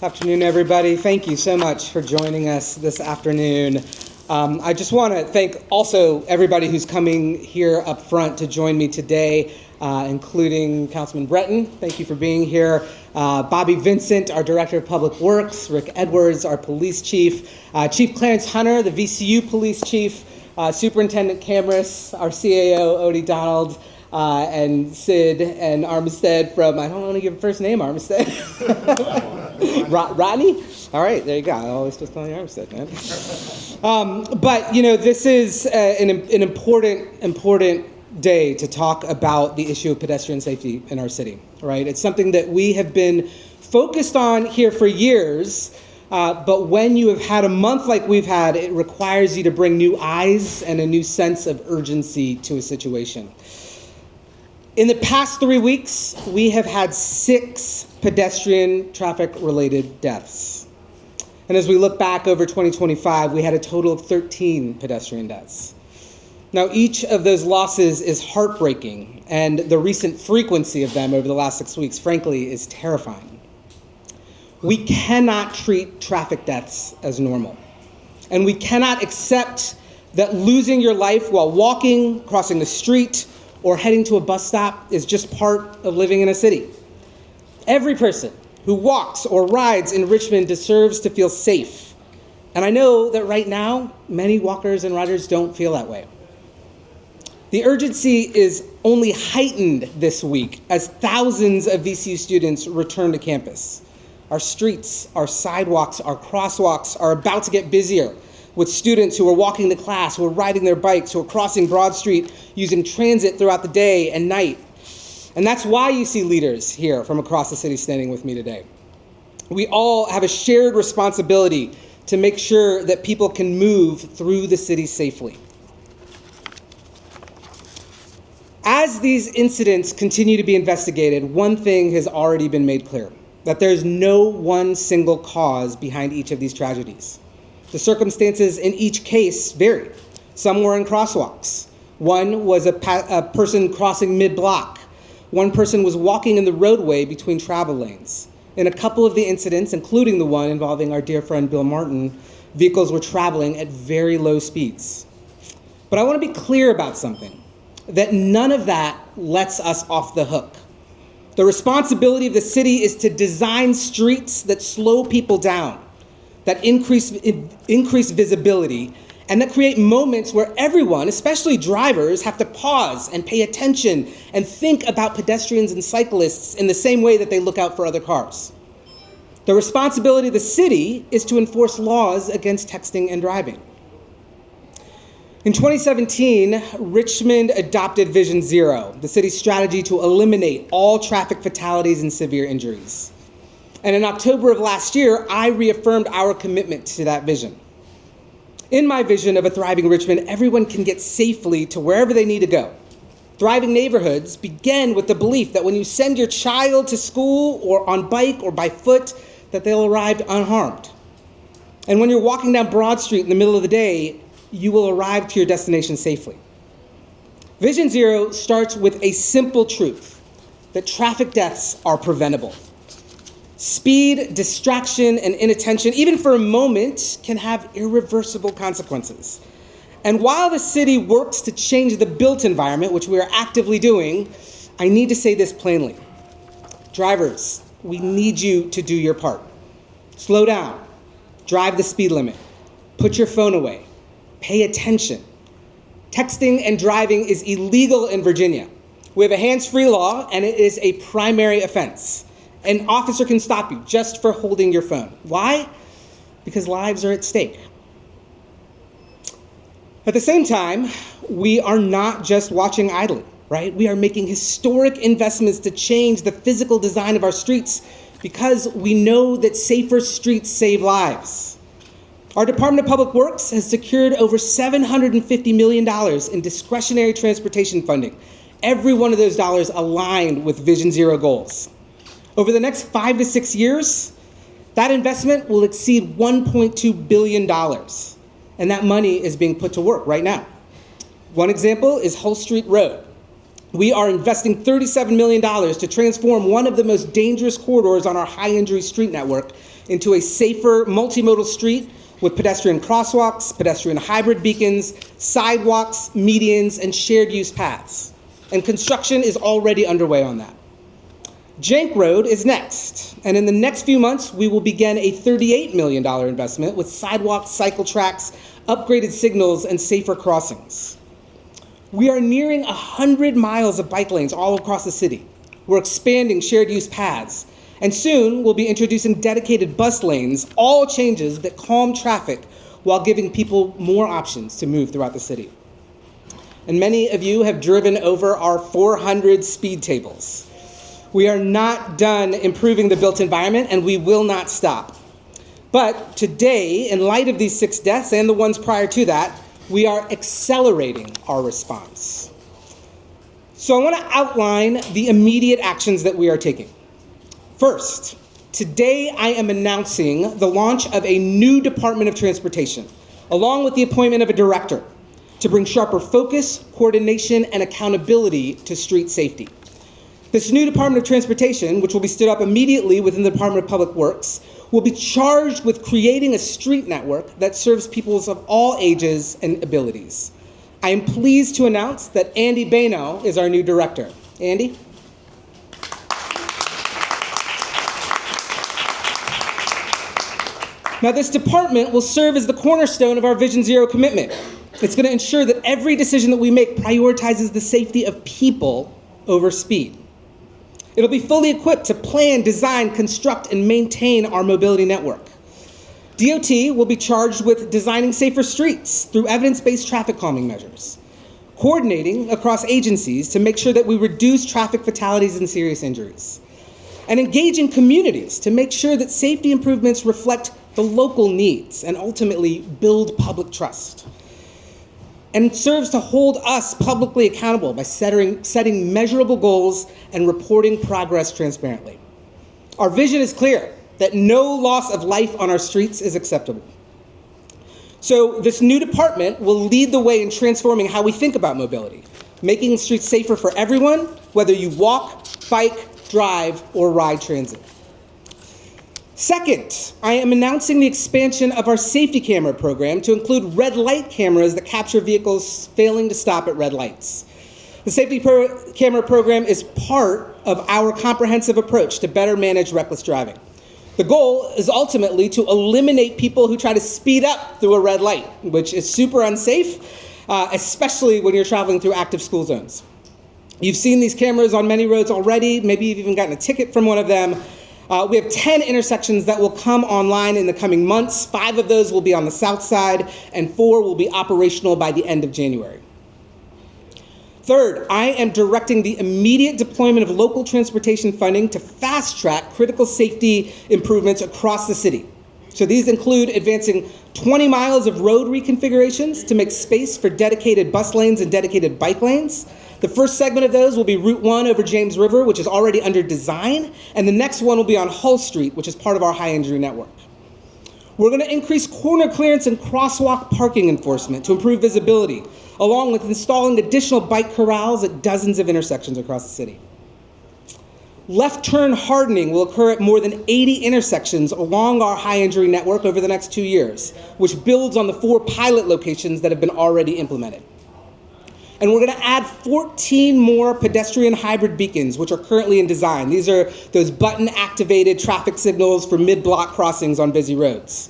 Afternoon, everybody. Thank you so much for joining us this afternoon. I just want to thank also everybody who's coming here up front to join me today, including Councilman Breton. Thank you for being here. Bobby Vincent, our Director of Public Works. Rick Edwards, our Police Chief. Chief Clarence Hunter, the VCU Police Chief. Superintendent Cameras, our CAO, Odie Donald. And Sid and Armistead from, I don't want to give a first name, Armistead. Rodney? All right, there you go. I always just call you Armistead, man. But, this is an important day to talk about the issue of pedestrian safety in our city, right? It's something that we have been focused on here for years, but when you have had a month like we've had, it requires you to bring new eyes and a new sense of urgency to a situation. In the past 3 weeks, we have had 6 pedestrian traffic-related deaths. And as we look back over 2025, we had a total of 13 pedestrian deaths. Now, each of those losses is heartbreaking, and the recent frequency of them over the last 6 weeks, frankly, is terrifying. We cannot treat traffic deaths as normal. And we cannot accept that losing your life while walking, crossing the street, or heading to a bus stop is just part of living in a city. Every person who walks or rides in Richmond deserves to feel safe. And I know that right now, many walkers and riders don't feel that way. The urgency is only heightened this week as thousands of VCU students return to campus. Our streets, our sidewalks, our crosswalks are about to get busier with students who are walking to class, who are riding their bikes, who are crossing Broad Street, using transit throughout the day and night. And that's why you see leaders here from across the city standing with me today. We all have a shared responsibility to make sure that people can move through the city safely. As these incidents continue to be investigated, one thing has already been made clear, that there's no one single cause behind each of these tragedies. The circumstances in each case vary. Some were in crosswalks. One was a person crossing mid-block. One person was walking in the roadway between travel lanes. In a couple of the incidents, including the one involving our dear friend Bill Martin, vehicles were traveling at very low speeds. But I want to be clear about something, that none of that lets us off the hook. The responsibility of the city is to design streets that slow people down, that increase visibility, and that create moments where everyone, especially drivers, have to pause and pay attention and think about pedestrians and cyclists in the same way that they look out for other cars. The responsibility of the city is to enforce laws against texting and driving. In 2017, Richmond adopted Vision Zero, the city's strategy to eliminate all traffic fatalities and severe injuries. And in October of last year, I reaffirmed our commitment to that vision. In my vision of a thriving Richmond, everyone can get safely to wherever they need to go. Thriving neighborhoods begin with the belief that when you send your child to school or on bike or by foot, that they'll arrive unharmed. And when you're walking down Broad Street in the middle of the day, you will arrive to your destination safely. Vision Zero starts with a simple truth, that traffic deaths are preventable. Speed, distraction, and inattention, even for a moment, can have irreversible consequences. And while the city works to change the built environment, which we are actively doing, I need to say this plainly. Drivers, we need you to do your part. Slow down, drive the speed limit, put your phone away, pay attention. Texting and driving is illegal in Virginia. We have a hands-free law, and it is a primary offense. An officer can stop you just for holding your phone. Why? Because lives are at stake. At the same time, we are not just watching idly, right? We are making historic investments to change the physical design of our streets because we know that safer streets save lives. Our Department of Public Works has secured over $750 million in discretionary transportation funding. Every one of those dollars aligned with Vision Zero goals. Over the next 5 to 6 years, that investment will exceed $1.2 billion, and that money is being put to work right now. One example is Hull Street Road. We are investing $37 million to transform one of the most dangerous corridors on our high-injury street network into a safer, multimodal street with pedestrian crosswalks, pedestrian hybrid beacons, sidewalks, medians, and shared-use paths. And construction is already underway on that. Jank Road is next, and in the next few months, we will begin a $38 million investment with sidewalks, cycle tracks, upgraded signals, and safer crossings. We are nearing 100 miles of bike lanes all across the city. We're expanding shared use paths, and soon we'll be introducing dedicated bus lanes, all changes that calm traffic while giving people more options to move throughout the city. And many of you have driven over our 400 speed tables. We are not done improving the built environment, and we will not stop. But today, in light of these 6 deaths and the ones prior to that, we are accelerating our response. So I want to outline the immediate actions that we are taking. First, today I am announcing the launch of a new Department of Transportation, along with the appointment of a director to bring sharper focus, coordination, and accountability to street safety. This new Department of Transportation, which will be stood up immediately within the Department of Public Works, will be charged with creating a street network that serves people of all ages and abilities. I am pleased to announce that Andy Baino is our new director. Andy? Now, this department will serve as the cornerstone of our Vision Zero commitment. It's going to ensure that every decision that we make prioritizes the safety of people over speed. It'll be fully equipped to plan, design, construct, and maintain our mobility network. DOT will be charged with designing safer streets through evidence-based traffic calming measures, coordinating across agencies to make sure that we reduce traffic fatalities and serious injuries, and engaging communities to make sure that safety improvements reflect the local needs and ultimately build public trust. And serves to hold us publicly accountable by setting measurable goals and reporting progress transparently. Our vision is clear, that no loss of life on our streets is acceptable. So this new department will lead the way in transforming how we think about mobility, making streets safer for everyone, whether you walk, bike, drive, or ride transit. Second, I am announcing the expansion of our safety camera program to include red light cameras that capture vehicles failing to stop at red lights. The safety camera program is part of our comprehensive approach to better manage reckless driving. The goal is ultimately to eliminate people who try to speed up through a red light, which is super unsafe, especially when you're traveling through active school zones. You've seen these cameras on many roads already. Maybe you've even gotten a ticket from one of them. We have 10 intersections that will come online in the coming months. 5 of those will be on the south side, and 4 will be operational by the end of January. Third, I am directing the immediate deployment of local transportation funding to fast-track critical safety improvements across the city. So these include advancing 20 miles of road reconfigurations to make space for dedicated bus lanes and dedicated bike lanes. The first segment of those will be Route 1 over James River, which is already under design, and the next one will be on Hull Street, which is part of our high-injury network. We're going to increase corner clearance and crosswalk parking enforcement to improve visibility, along with installing additional bike corrals at dozens of intersections across the city. Left turn hardening will occur at more than 80 intersections along our high-injury network over the next 2 years, which builds on the 4 pilot locations that have been already implemented. And we're going to add 14 more pedestrian hybrid beacons, which are currently in design. These are those button-activated traffic signals for mid-block crossings on busy roads.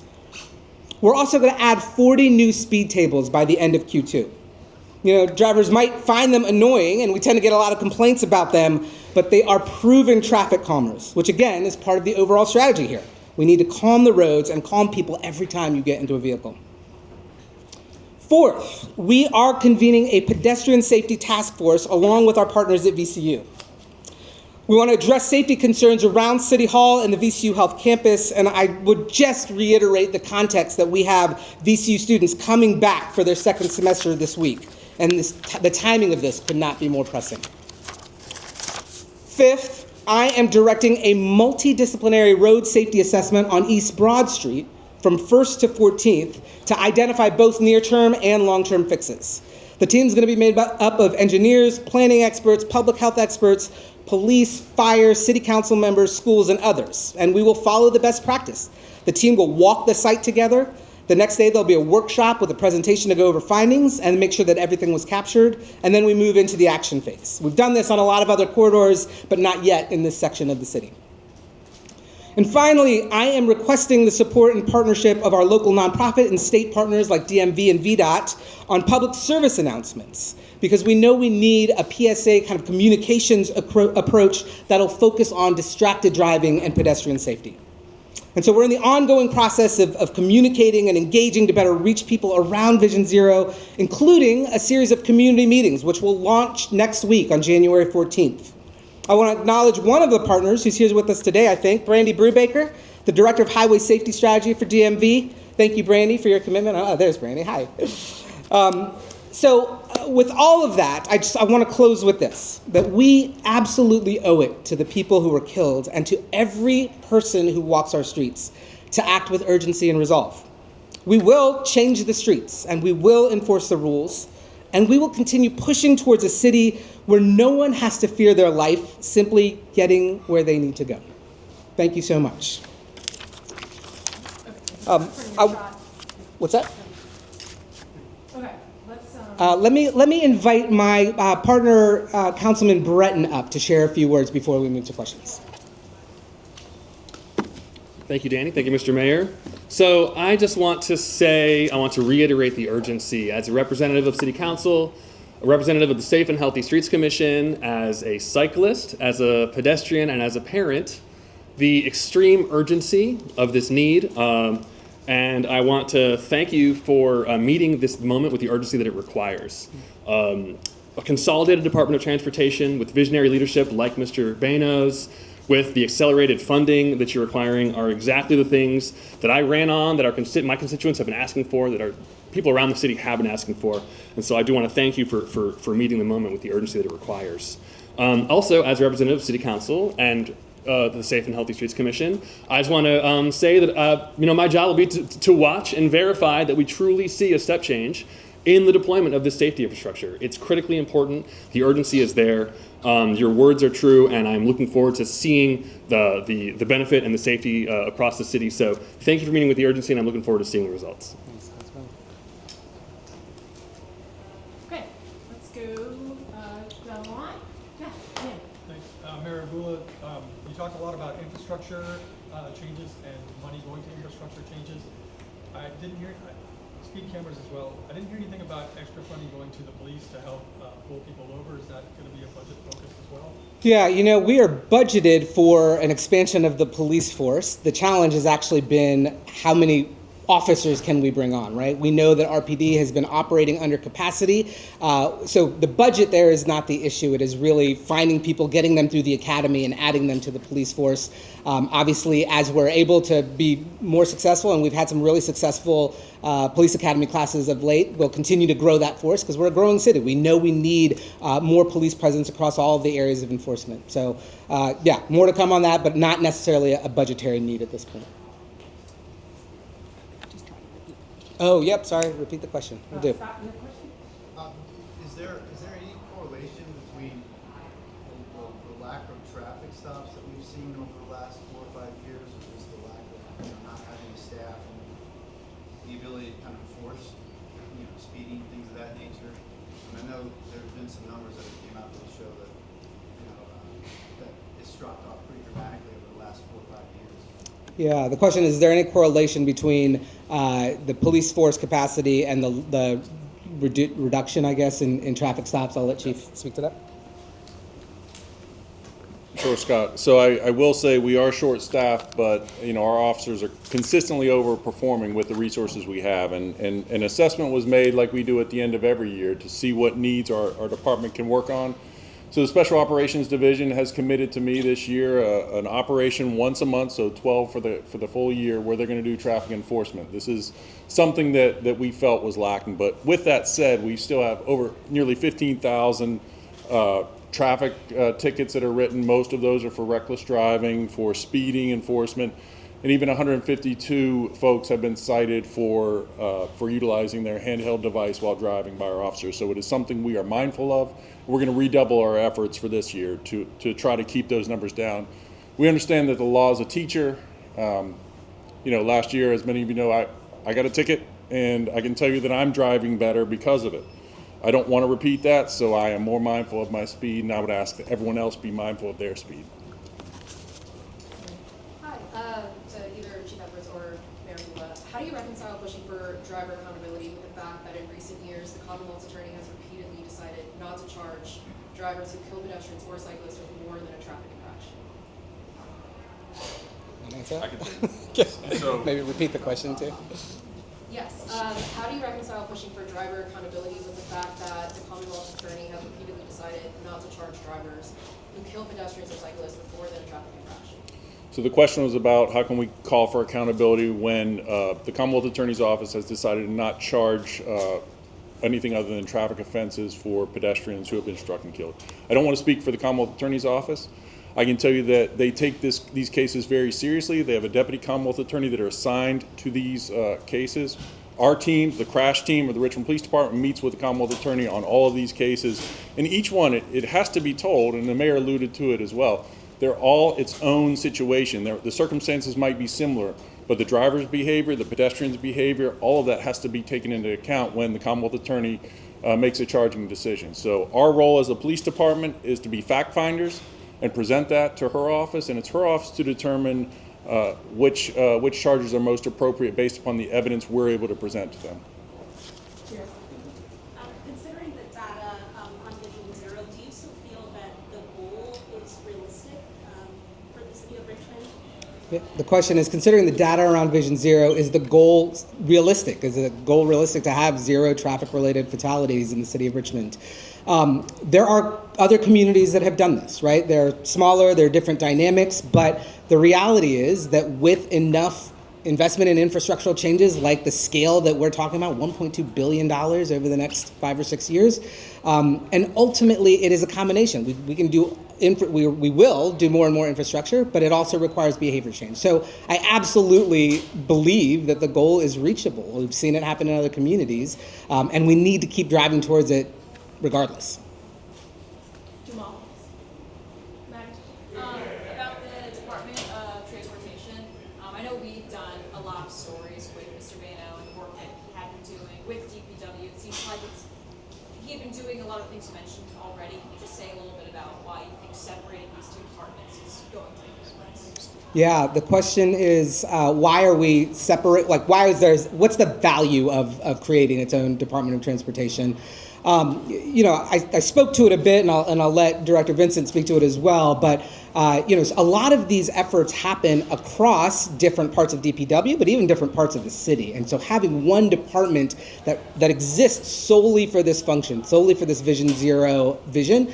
We're also going to add 40 new speed tables by the end of Q2. You know, drivers might find them annoying, and we tend to get a lot of complaints about them, but they are proven traffic calmers, which again is part of the overall strategy here. We need to calm the roads and calm people every time you get into a vehicle. Fourth, we are convening a pedestrian safety task force along with our partners at VCU. We want to address safety concerns around City Hall and the VCU Health Campus, and I would just reiterate the context that we have VCU students coming back for their second semester this week, and the timing of this could not be more pressing. Fifth, I am directing a multidisciplinary road safety assessment on East Broad Street from 1st to 14th to identify both near-term and long-term fixes. The team's going to be made up of engineers, planning experts, public health experts, police, fire, city council members, schools, and others. And we will follow the best practice. The team will walk the site together. The next day, there'll be a workshop with a presentation to go over findings and make sure that everything was captured. And then we move into the action phase. We've done this on a lot of other corridors, but not yet in this section of the city. And finally, I am requesting the support and partnership of our local nonprofit and state partners like DMV and VDOT on public service announcements, because we know we need a PSA kind of communications approach that'll focus on distracted driving and pedestrian safety. And so we're in the ongoing process of communicating and engaging to better reach people around Vision Zero, including a series of community meetings, which will launch next week on January 14th. I want to acknowledge one of the partners who's here with us today, I think, Brandy Brubaker, the Director of Highway Safety Strategy for DMV. Thank you, Brandy, for your commitment. Oh, there's Brandy. Hi. With all of that, I want to close with this, that we absolutely owe it to the people who were killed and to every person who walks our streets to act with urgency and resolve. We will change the streets, and we will enforce the rules, and we will continue pushing towards a city where no one has to fear their life simply getting where they need to go. Thank you so much. What's that? Okay, let's. Let me invite my partner, Councilman Breton, up to share a few words before we move to questions. Thank you, Danny. Thank you, Mr. Mayor. So I just want to reiterate the urgency as a representative of City Council, a representative of the Safe and Healthy Streets Commission, as a cyclist, as a pedestrian, and as a parent, the extreme urgency of this need. And I want to thank you for meeting this moment with the urgency that it requires. A consolidated Department of Transportation with visionary leadership like Mr. Baino's, with the accelerated funding that you're requiring, are exactly the things that I ran on, that my constituents have been asking for, that our people around the city have been asking for. And so I do want to thank you for meeting the moment with the urgency that it requires. Also, as a representative of City Council and the Safe and Healthy Streets Commission, I just want to say that my job will be to watch and verify that we truly see a step change in the deployment of this safety infrastructure. It's critically important. The urgency is there. Your words are true, and I'm looking forward to seeing the benefit and the safety across the city. So thank you for meeting with the urgency, and I'm looking forward to seeing the results. Okay, let's go down the line. Yeah. Thanks. Mayor Avula, you talked a lot about infrastructure changes and money going to infrastructure changes. I didn't hear, speed cameras as well, I didn't hear anything about extra funding going to the police to help pull people over. Is that going to be a budget focus as well? Yeah, we are budgeted for an expansion of the police force. The challenge has actually been how many officers can we bring on, right? We know that RPD has been operating under capacity. So the budget there is not the issue. It is really finding people, getting them through the academy and adding them to the police force. Obviously, as we're able to be more successful, and we've had some really successful police academy classes of late, we'll continue to grow that force because we're a growing city. We know we need more police presence across all of the areas of enforcement. So more to come on that, but not necessarily a budgetary need at this point. Oh, yep, sorry, repeat the question. Will do. Is there any correlation between the lack of traffic stops that we've seen over the last 4 or 5 years, or just the lack of not having staff and the ability to kind of enforce, speeding, things of that nature? And I know there have been some numbers that came out that show that that it's dropped off pretty dramatically over the last 4 or 5 years. Yeah, the question is there any correlation between the police force capacity and the reduction, I guess, in traffic stops? I'll let Chief speak to that. Sure, Scott. So I will say we are short-staffed, but our officers are consistently overperforming with the resources we have, and an assessment was made like we do at the end of every year to see what needs our department can work on. So the Special Operations Division has committed to me this year an operation once a month, so 12 for the full year, where they're going to do traffic enforcement. This is something that we felt was lacking. But with that said, we still have over nearly 15,000 traffic tickets that are written. Most of those are for reckless driving, for speeding enforcement. and even 152 folks have been cited for utilizing their handheld device while driving by our officers. So it is something we are mindful of. We're going to redouble our efforts for this year to try to keep those numbers down. We understand that the law is a teacher. Last year, as many of you know, I got a ticket, and I can tell you that I'm driving better because of it. I don't want to repeat that, so I am more mindful of my speed, and I would ask that everyone else be mindful of their speed. Hi, to either Chief Edwards or Mayor Avula, how do you reconcile pushing for driver accountability with the fact that in recent years, the Commonwealth's attorney has repeatedly decided not to charge drivers who kill pedestrians or cyclists with more than a traffic infraction? I can So maybe repeat the question too. Yes. How do you reconcile pushing for driver accountability with the fact that the Commonwealth's attorney has repeatedly decided not to charge drivers who kill pedestrians or cyclists with more than a traffic infraction? So the question was about how can we call for accountability when the Commonwealth Attorney's Office has decided to not charge anything other than traffic offenses for pedestrians who have been struck and killed. I don't want to speak for the Commonwealth Attorney's Office. I can tell you that they take these cases very seriously. They have a deputy Commonwealth Attorney that are assigned to these cases. Our teams, the crash team of the Richmond Police Department, meets with the Commonwealth Attorney on all of these cases. And each one, it has to be told, and the mayor alluded to it as well, they're all its own situation. The circumstances might be similar, but the driver's behavior, the pedestrian's behavior, all of that has to be taken into account when the Commonwealth Attorney makes a charging decision. So our role as a police department is to be fact finders and present that to her office, and it's her office to determine which charges are most appropriate based upon the evidence we're able to present to them. Considering the data on Vision Zero, do you still feel that the goal is realistic for the city of Richmond? The question is, considering the data around Vision Zero, is the goal realistic? Is the goal realistic to have zero traffic-related fatalities in the city of Richmond? There are other communities that have done this, right? They're smaller, they're different dynamics, but the reality is that with enough investment in infrastructural changes like the scale that we're talking about, $1.2 billion over the next 5 or 6 years, and ultimately it is a combination. We can do, we will do more and more infrastructure, but it also requires behavior change. So I absolutely believe that the goal is reachable. We've seen it happen in other communities, and we need to keep driving towards it regardless. Jamal? About the Department of Transportation, I know we've done a lot of stories with Mr. Bano and the work that he had been doing with DPW. It seems like he had been doing a lot of things mentioned already. Can you just say a little bit about why you think separating these two departments is going to make a difference? Yeah, the question is, why are we separate? Like, what's the value of creating its own Department of Transportation? I spoke to it a bit, and I'll let Director Vincent speak to it as well. But a lot of these efforts happen across different parts of DPW, but even different parts of the city. And so having one department that exists solely for this function, solely for this Vision Zero vision,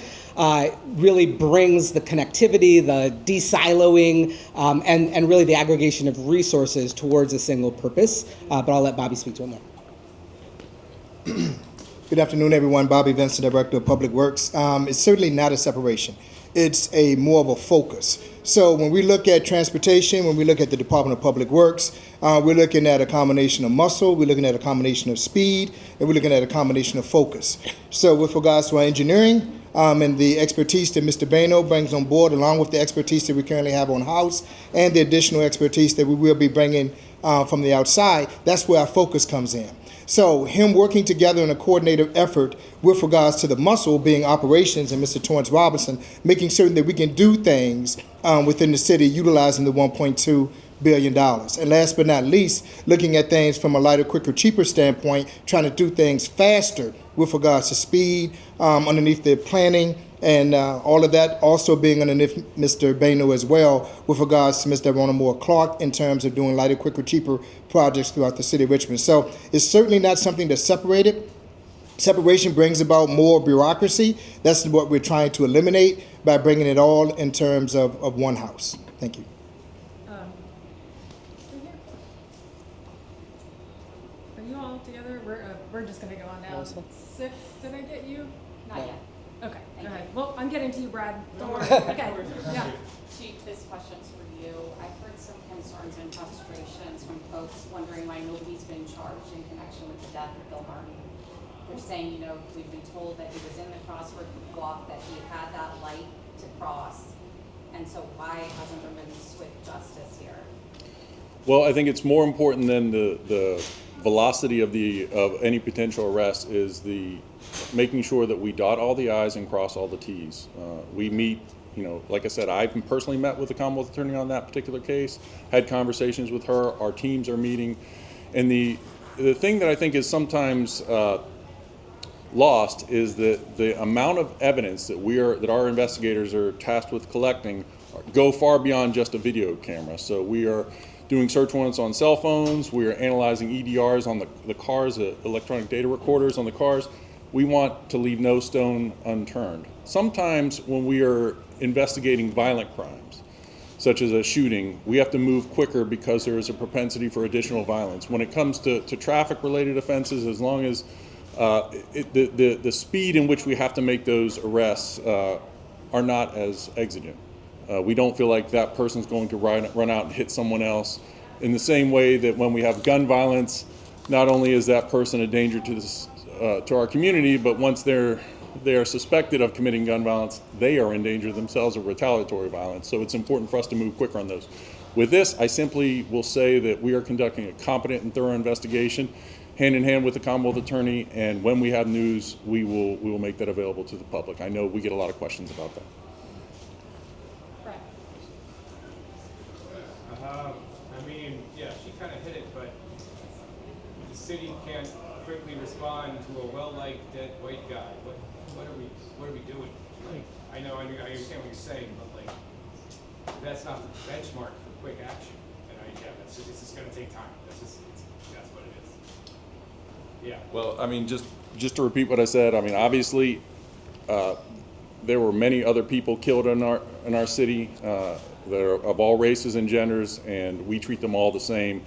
really brings the connectivity, the de-siloing, and really the aggregation of resources towards a single purpose. But I'll let Bobby speak to it more. Good afternoon, everyone. Bobby Vincent, Director of Public Works. It's certainly not a separation. It's more of a focus. So when we look at transportation, when we look at the Department of Public Works, we're looking at a combination of muscle, we're looking at a combination of speed, and we're looking at a combination of focus. So with regards to our engineering and the expertise that Mr. Bano brings on board, along with the expertise that we currently have on house and the additional expertise that we will be bringing from the outside, that's where our focus comes in. So him working together in a coordinated effort with regards to the muscle being operations and Mr. Torrance Robinson, making certain that we can do things within the city utilizing the $1.2 billion. And last but not least, looking at things from a lighter, quicker, cheaper standpoint, trying to do things faster with regards to speed, underneath the planning, and all of that also being underneath Mr. Bano as well with regards to Mr. Rona Moore Clark in terms of doing lighter, quicker, cheaper projects throughout the city of Richmond. So it's certainly not something that's separated. Separation brings about more bureaucracy. That's what we're trying to eliminate by bringing it all in terms of one house. Thank you. Right here. Are you all together? We're just gonna go on down. 6, did I get you? Not yet. Okay, go ahead. Well, I'm getting to you, Brad. Don't worry. Okay, yeah. Chief, this question's for you. I've heard some concerns and frustrations from folks wondering why nobody's been charged in connection with the death of Bill Martin. They're saying, you know, we've been told that he was in the crosswalk, that he had that light to cross, and so why hasn't there been swift justice here? Well, I think it's more important than the velocity of any potential arrest is the making sure that we dot all the I's and cross all the T's. We meet, you know, like I said, I've personally met with the Commonwealth Attorney on that particular case, had conversations with her, our teams are meeting, and the thing that I think is sometimes lost is that the amount of evidence that our investigators are tasked with collecting go far beyond just a video camera. So we are doing search warrants on cell phones, we are analyzing EDRs on the cars, electronic data recorders on the cars. We want to leave no stone unturned. Sometimes when we are investigating violent crimes, such as a shooting, we have to move quicker because there is a propensity for additional violence. When it comes to traffic-related offenses, as long as the speed in which we have to make those arrests are not as exigent. We don't feel like that person's going to run out and hit someone else. In the same way that when we have gun violence, not only is that person a danger to our community, but once they are suspected of committing gun violence, they are in danger themselves of retaliatory violence. So it's important for us to move quicker on those. With this, I simply will say that we are conducting a competent and thorough investigation, hand in hand with the Commonwealth Attorney, and when we have news, we will make that available to the public. I know we get a lot of questions about that. I mean, yeah, she kind of hit it, but the city can't quickly respond to a well-liked dead white guy. What are we doing? Like, I understand what you're saying, but like, that's not the benchmark for quick action. And it's just going to take time. That's what it is. Yeah. Well, I mean, just to repeat what I said, I mean, obviously, there were many other people killed in our city that are of all races and genders, and we treat them all the same.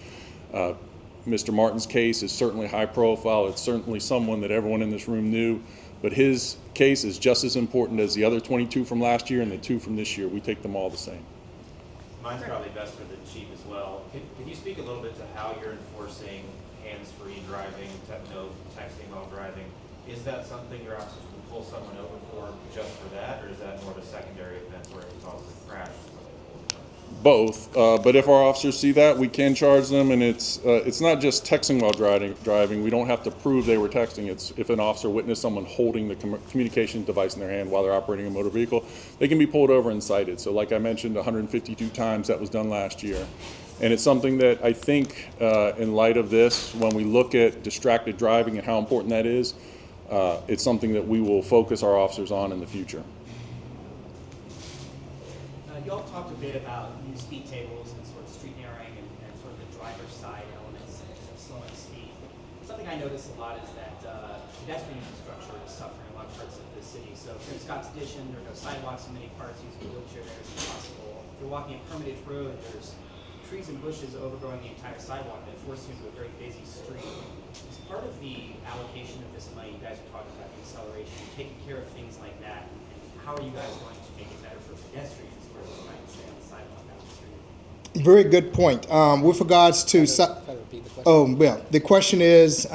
Mr. Martin's case is certainly high profile. It's certainly someone that everyone in this room knew, but his case is just as important as the other 22 from last year and the 2 from this year. We take them all the same. Mine's probably best for the chief as well. Can you speak a little bit to how you're enforcing hands-free driving, no texting while driving? Is that something your officers will pull someone over for just for that, or is that more of a secondary offense where it causes a crash? Both, but if our officers see that, we can charge them, and it's not just texting while driving. We don't have to prove they were texting. It's if an officer witnessed someone holding the communication device in their hand while they're operating a motor vehicle, they can be pulled over and cited. So like I mentioned, 152 times that was done last year. And it's something that I think in light of this, when we look at distracted driving and how important that is, it's something that we will focus our officers on in the future. You all talked a bit about new speed tables and sort of street narrowing and sort of the driver's side elements of slowing speed. Something I notice a lot is that pedestrian infrastructure is suffering in a lot of parts of the city. So in Scott's Addition, there are no sidewalks in many parts. Using a wheelchair there is impossible. If you're walking a Hermitage Road, there's trees and bushes overgrowing the entire sidewalk that force you into a very busy street. As part of the allocation of this money, you guys are talking about the acceleration, taking care of things like that. And how are you guys going to make it better for pedestrians? Very good point. With regards to, the question is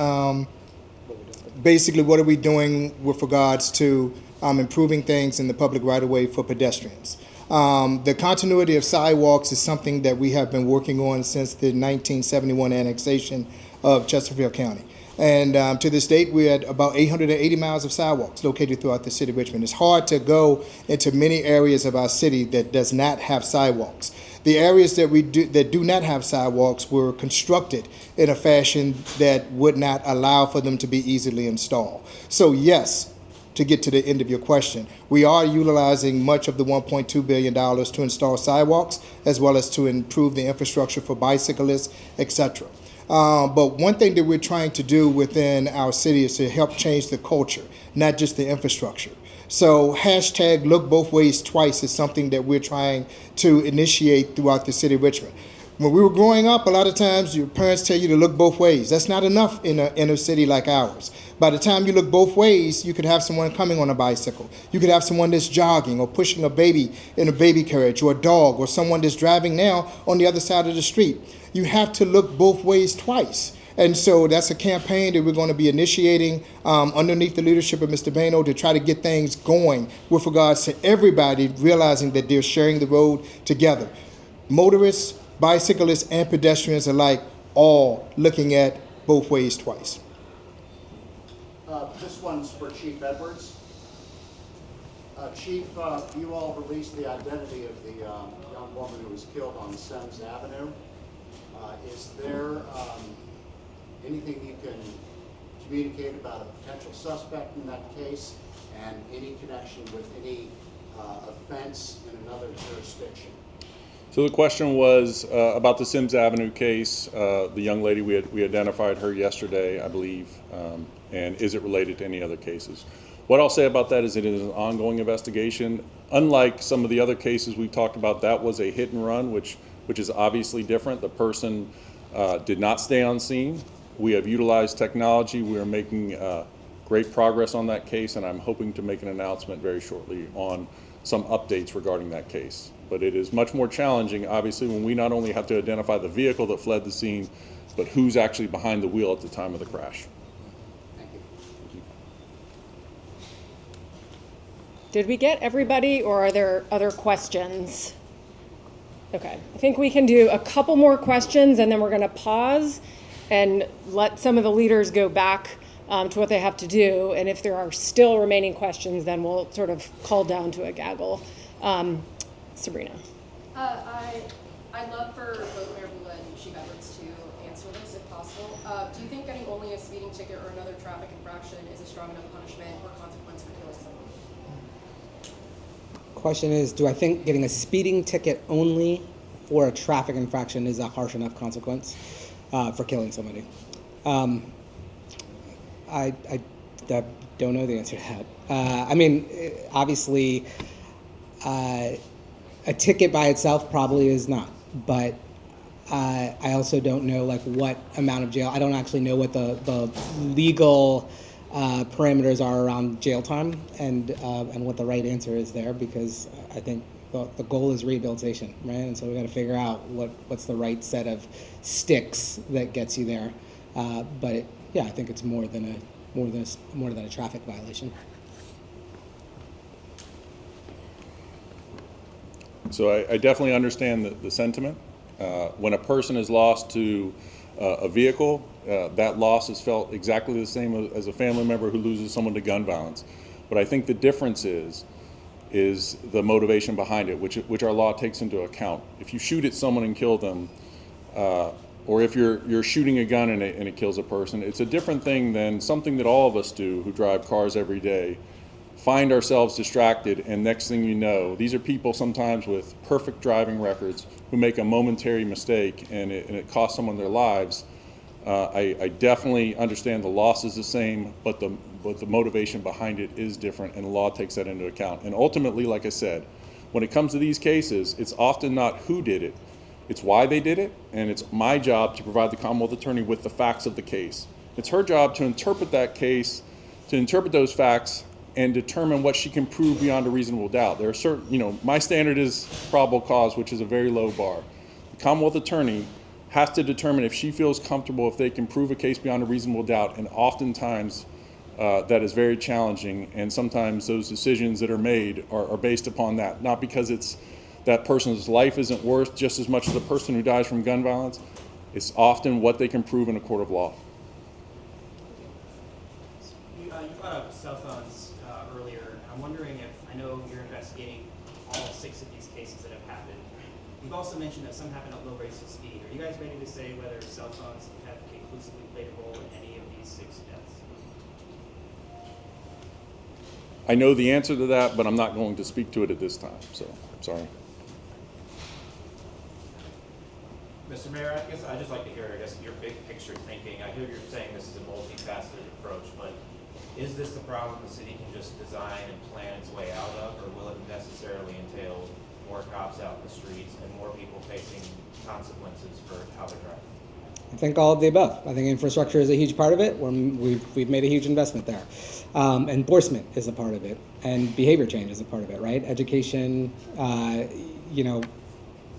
basically what are we doing with regards to improving things in the public right-of-way for pedestrians. The continuity of sidewalks is something that we have been working on since the 1971 annexation of Chesterfield County. And to this date, we're at about 880 miles of sidewalks located throughout the city of Richmond. It's hard to go into many areas of our city that does not have sidewalks. The areas that do not have sidewalks were constructed in a fashion that would not allow for them to be easily installed. So yes, to get to the end of your question, we are utilizing much of the $1.2 billion to install sidewalks, as well as to improve the infrastructure for bicyclists, etc. But one thing that we're trying to do within our city is to help change the culture, not just the infrastructure. So hashtag look both ways twice is something that we're trying to initiate throughout the city of Richmond. When we were growing up, a lot of times your parents tell you to look both ways. That's not enough in an inner city like ours. By the time you look both ways, you could have someone coming on a bicycle. You could have someone that's jogging or pushing a baby in a baby carriage, or a dog, or someone that's driving now on the other side of the street. You have to look both ways twice. And so that's a campaign that we're going to be initiating underneath the leadership of Mr. Bano to try to get things going with regards to everybody realizing that they're sharing the road together. Motorists, bicyclists, and pedestrians alike, all looking at both ways twice. This one's for Chief Edwards. Chief, you all released the identity of the young woman who was killed on Semmes Avenue. Is there anything you can communicate about a potential suspect in that case and any connection with any offense in another jurisdiction? So the question was about the Semmes Avenue case. The young lady, we identified her yesterday, I believe, and is it related to any other cases? What I'll say about that is it is an ongoing investigation. Unlike some of the other cases we've talked about, that was a hit and run, which is obviously different. The person did not stay on scene. We have utilized technology. We are making great progress on that case, and I'm hoping to make an announcement very shortly on some updates regarding that case. But it is much more challenging, obviously, when we not only have to identify the vehicle that fled the scene, but who's actually behind the wheel at the time of the crash. Thank you. Did we get everybody, or are there other questions? Okay, I think we can do a couple more questions, and then we're going to pause and let some of the leaders go back to what they have to do. And if there are still remaining questions, then we'll sort of call down to a gaggle. Sabrina. I'd love for both Mayor Avula and Chief Edwards to answer this if possible. Do you think getting only a speeding ticket or another traffic infraction is a strong enough punishment or consequence for killing someone? Question is, do I think getting a speeding ticket only for a traffic infraction is a harsh enough consequence for killing somebody? I don't know the answer to that. I mean, obviously, a ticket by itself probably is not, but I also don't know like what amount of jail. I don't actually know what the legal parameters are around jail time and what the right answer is there, because I think the goal is rehabilitation, right? And so we got to figure out what's the right set of sticks that gets you there. But yeah, I think it's more than a traffic violation. So I definitely understand the sentiment. When a person is lost to a vehicle, that loss is felt exactly the same as a family member who loses someone to gun violence. But I think the difference is the motivation behind it, which our law takes into account. If you shoot at someone and kill them, or if you're shooting a gun and it kills a person, it's a different thing than something that all of us do who drive cars every day. Find ourselves distracted, and next thing you know, these are people sometimes with perfect driving records who make a momentary mistake and it costs someone their lives. I definitely understand the loss is the same, but the motivation behind it is different, and the law takes that into account. And ultimately, like I said, when it comes to these cases, it's often not who did it, it's why they did it, and it's my job to provide the Commonwealth Attorney with the facts of the case. It's her job to interpret that case, to interpret those facts, and determine what she can prove beyond a reasonable doubt. There are certain, my standard is probable cause, which is a very low bar. The Commonwealth Attorney has to determine if she feels comfortable if they can prove a case beyond a reasonable doubt, and oftentimes that is very challenging, and sometimes those decisions that are made are based upon that, not because it's that person's life isn't worth just as much as the person who dies from gun violence. It's often what they can prove in a court of law. You brought up cell phones earlier. I'm wondering if, I know you're investigating all 6 of these cases that have happened. You've also mentioned that some happen at low rates of speed. Are you guys ready to say whether cell phones have conclusively played a role in any of these 6 deaths? I know the answer to that, but I'm not going to speak to it at this time, so I'm sorry. Mr. Mayor, I guess I'd just like to hear, your big picture thinking. I hear you're saying this is a multifaceted approach, but is this the problem the city can just design and plan its way out of, or will it necessarily entail more cops out in the streets and more people facing consequences for how they're driving? I think all of the above. I think infrastructure is a huge part of it. We've made a huge investment there. Enforcement is a part of it, and behavior change is a part of it, right? Education,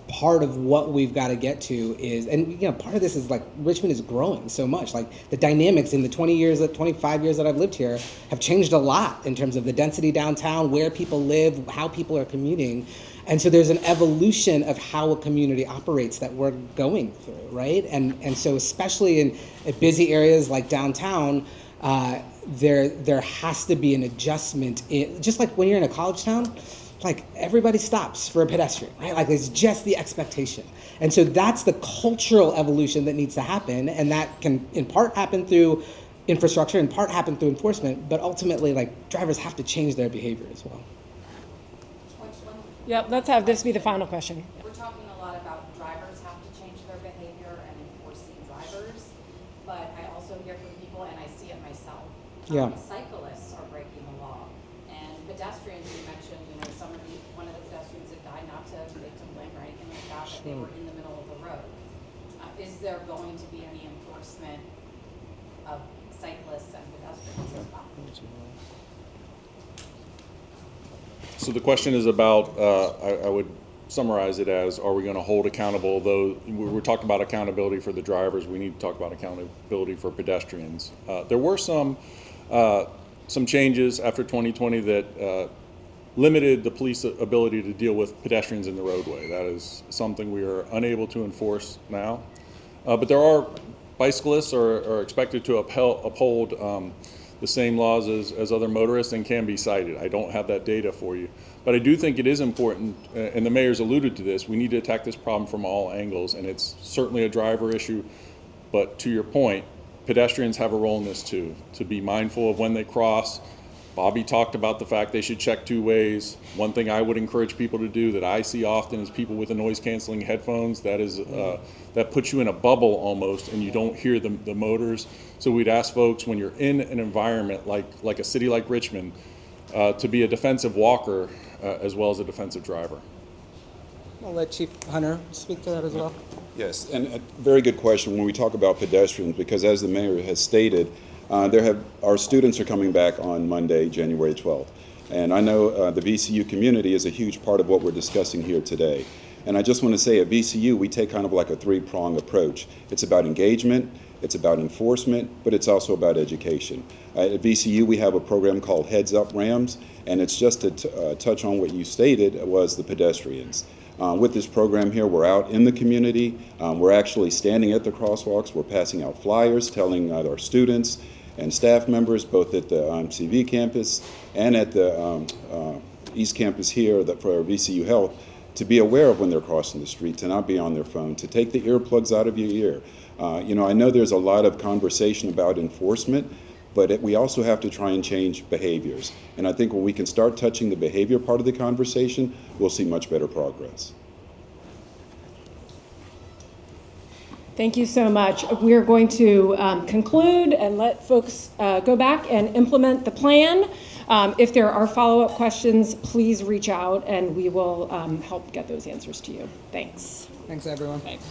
part of what we've got to get to is, and part of this is like Richmond is growing so much. Like the dynamics in the 25 years that I've lived here have changed a lot in terms of the density downtown, where people live, how people are commuting. And so there's an evolution of how a community operates that we're going through, right? And so especially in busy areas like downtown, there has to be an adjustment. Just like when you're in a college town, like everybody stops for a pedestrian, right? Like it's just the expectation. And so that's the cultural evolution that needs to happen, and that can in part happen through infrastructure, in part happen through enforcement, but ultimately like drivers have to change their behavior as well. Yep, let's have this be the final question. We're talking a lot about drivers have to change their behavior and enforcing drivers, but I also hear from people, and I see it myself. Yeah. Cyclists are breaking the law, and pedestrians. You mentioned, one of the pedestrians that died, not to make them blame or anything like that, but they were in the middle of the road. Is there going to be any enforcement of cyclists and pedestrians as well? So the question is about, I would summarize it as, are we going to hold accountable, though we're talking about accountability for the drivers, we need to talk about accountability for pedestrians. There were some changes after 2020 that limited the police ability to deal with pedestrians in the roadway. That is something we are unable to enforce now. But there are bicyclists are expected to uphold the same laws as other motorists and can be cited. I don't have that data for you. But I do think it is important, and the mayor's alluded to this, we need to attack this problem from all angles, and it's certainly a driver issue. But to your point, pedestrians have a role in this too, to be mindful of when they cross. Bobby talked about the fact they should check two ways. One thing I would encourage people to do that I see often is people with the noise canceling headphones. That puts you in a bubble almost, and you don't hear the motors. So we'd ask folks, when you're in an environment like a city like Richmond, to be a defensive walker as well as a defensive driver. I'll let Chief Hunter speak to that as well. Yes, and a very good question when we talk about pedestrians, because as the mayor has stated, our students are coming back on Monday, January 12th. And I know the VCU community is a huge part of what we're discussing here today. And I just want to say at VCU, we take kind of like a three-pronged approach. It's about engagement, it's about enforcement, but it's also about education. At VCU, we have a program called Heads Up Rams, and it's just to touch on what you stated was the pedestrians. With this program here, we're out in the community. We're actually standing at the crosswalks. We're passing out flyers telling our students and staff members, both at the CV campus and at the East Campus here for our VCU Health, to be aware of when they're crossing the street, to not be on their phone, to take the earplugs out of your ear. I know there's a lot of conversation about enforcement, but we also have to try and change behaviors. And I think when we can start touching the behavior part of the conversation, we'll see much better progress. Thank you so much. We're going to conclude and let folks go back and implement the plan. If there are follow-up questions, please reach out and we will help get those answers to you. Thanks. Thanks, everyone. Thanks.